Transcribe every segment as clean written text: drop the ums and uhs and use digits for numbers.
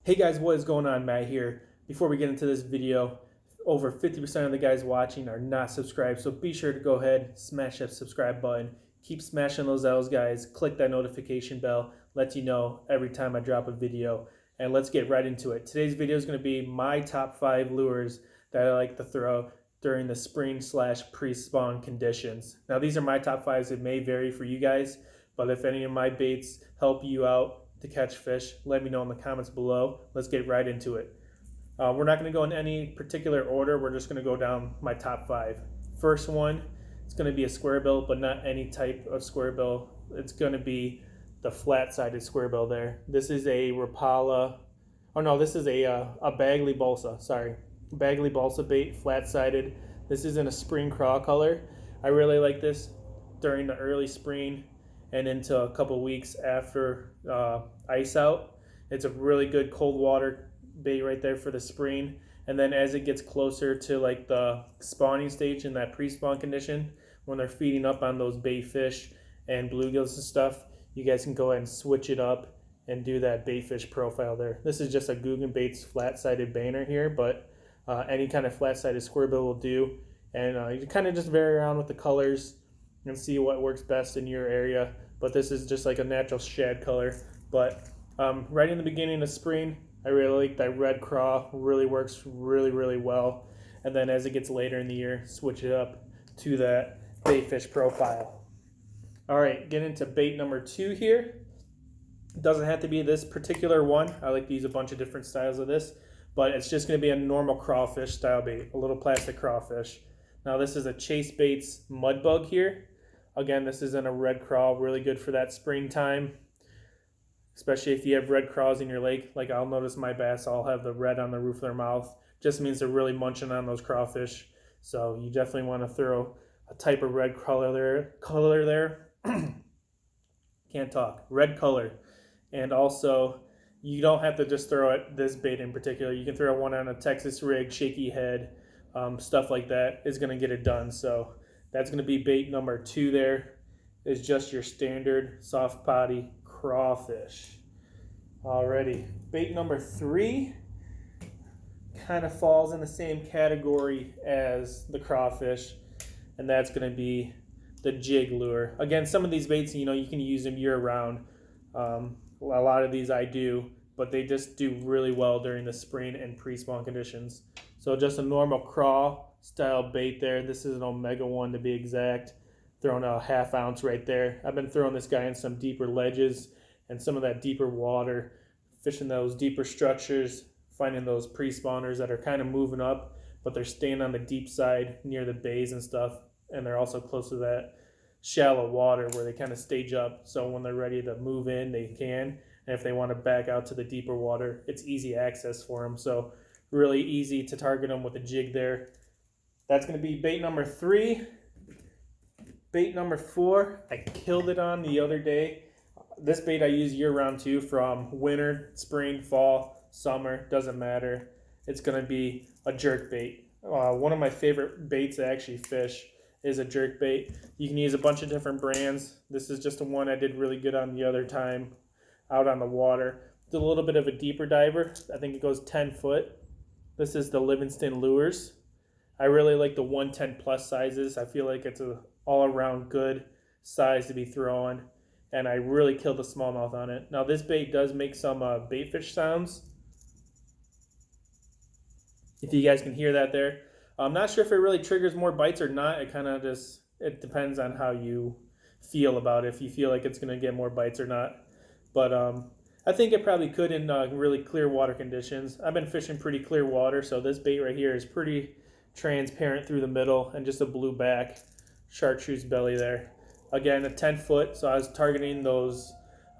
Hey guys, what is going on? Matt here. Before we get into this video, over 50% of the guys watching are not subscribed, so be sure to go ahead, smash that subscribe button, keep smashing those L's guys, click that notification bell, let you know every time I drop a video, and let's get right into it. Today's video is going to be my top 5 lures that I like to throw during the spring / pre-spawn conditions. Now these are my top 5s, it may vary for you guys, but if any of my baits help you out to catch fish, let me know in the comments below. Let's get right into it. We're not going to go in any particular order. We're just going to go down my top 5. First one, it's going to be a square bill, but not any type of square bill. It's going to be the flat-sided square bill there. This is a Rapala. Oh no, this is a Bagley Balsa. Sorry, Bagley Balsa bait, flat-sided. This is in a spring craw color. I really like this during the early spring and into a couple weeks after ice out. It's a really good cold water bait right there for the spring. And then as it gets closer to like the spawning stage in that pre-spawn condition, when they're feeding up on those bait fish and bluegills and stuff, you guys can go ahead and switch it up and do that bait fish profile there. This is just a Guggen Baits flat-sided banner here, but any kind of flat-sided square bill will do. And you kind of just vary around with the colors and see what works best in your area. But this is just like a natural shad color. But right in the beginning of spring, I really like that red craw. Really works really well. And then as it gets later in the year, switch it up to that bait fish profile. All right, get into bait number 2 here. It doesn't have to be this particular one. I like to use a bunch of different styles of this, but it's just going to be a normal crawfish style bait, a little plastic crawfish. Now this is a Chase Baits mud bug here. Again, this is in a red craw, really good for that springtime, especially if you have red craws in your lake. Like I'll notice my bass all have the red on the roof of their mouth. Just means they're really munching on those crawfish. So you definitely want to throw a type of red color there. Can't talk. Red color. And also, you don't have to just throw it this bait in particular. You can throw one on a Texas rig, shaky head, stuff like that is going to get it done. So that's going to be bait number 2 there. Is just your standard soft body crawfish. Alrighty, bait number 3 kind of falls in the same category as the crawfish, and that's going to be the jig lure. Again, some of these baits, you can use them year round. A lot of these I do, but they just do really well during the spring and pre-spawn conditions. So just a normal craw style bait there. This is an Omega 1 to be exact. Throwing a ½ ounce right there. I've been throwing this guy in some deeper ledges and some of that deeper water, fishing those deeper structures, finding those pre-spawners that are kind of moving up, but they're staying on the deep side near the bays and stuff, and they're also close to that shallow water where they kind of stage up, so when they're ready to move in, they can. And if they want to back out to the deeper water, it's easy access for them. So really easy to target them with a jig there. That's going to be bait number 3. Bait number 4, I killed it on the other day. This bait I use year round too, from winter, spring, fall, summer, doesn't matter. It's going to be a jerk bait. One of my favorite baits to actually fish is a jerk bait. You can use a bunch of different brands. This is just the one I did really good on the other time out on the water. It's a little bit of a deeper diver. I think it goes 10 foot. This is the Livingston Lures. I really like the 110 plus sizes. I feel like it's a all-around good size to be throwing, and I really killed the smallmouth on it. Now this bait does make some bait fish sounds, if you guys can hear that there. I'm not sure if it really triggers more bites or not. It depends on how you feel about it, if you feel like it's going to get more bites or not. But I think it probably could in really clear water conditions. I've been fishing pretty clear water, so this bait right here is pretty transparent through the middle and just a blue back, chartreuse belly there. Again, a 10 foot, so I was targeting those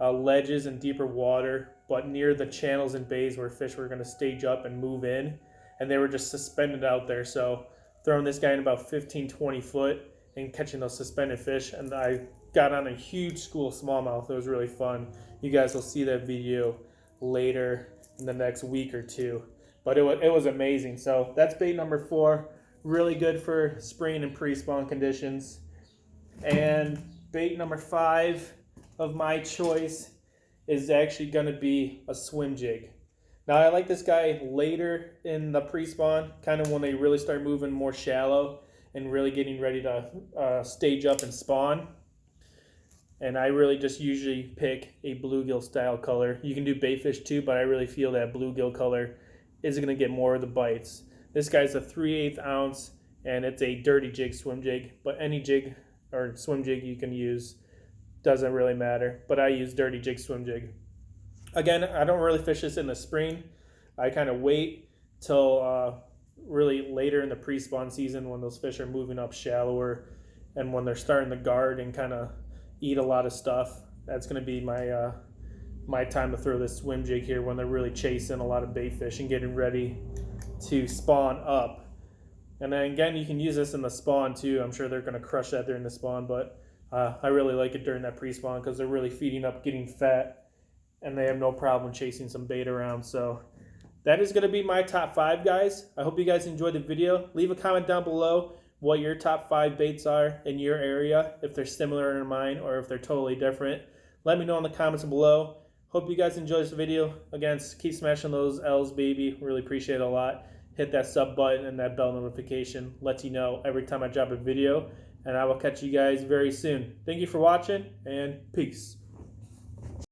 ledges and deeper water, but near the channels and bays where fish were going to stage up and move in, and they were just suspended out there. So throwing this guy in about 15-20 foot and catching those suspended fish, and I got on a huge school of smallmouth. It was really fun. You guys will see that video later in the next week or 2. But it was amazing. So that's bait number 4. Really good for spring and pre-spawn conditions. And bait number 5 of my choice is actually going to be a swim jig. Now I like this guy later in the pre-spawn, kind of when they really start moving more shallow and really getting ready to stage up and spawn. And I really just usually pick a bluegill style color. You can do baitfish too, but I really feel that bluegill color is going to get more of the bites. This guy's a 3/8 ounce, and it's a dirty jig swim jig, but any jig or swim jig you can use, doesn't really matter. But I use dirty jig swim jig. Again, I don't really fish this in the spring. I kind of wait till really later in the pre-spawn season when those fish are moving up shallower and when they're starting to guard and kind of eat a lot of stuff. That's going to be my my time to throw this swim jig here when they're really chasing a lot of bait fish and getting ready to spawn up. And then again, you can use this in the spawn too. I'm sure they're going to crush that during the spawn, but I really like it during that pre-spawn because they're really feeding up, getting fat, and they have no problem chasing some bait around. So that is going to be my top 5, guys. I hope you guys enjoyed the video. Leave a comment down below what your top 5 baits are in your area, if they're similar to mine or if they're totally different. Let me know in the comments below. Hope you guys enjoyed this video. Again, keep smashing those L's, baby. Really appreciate it a lot. Hit that sub button and that bell notification. Lets you know every time I drop a video. And I will catch you guys very soon. Thank you for watching, and peace.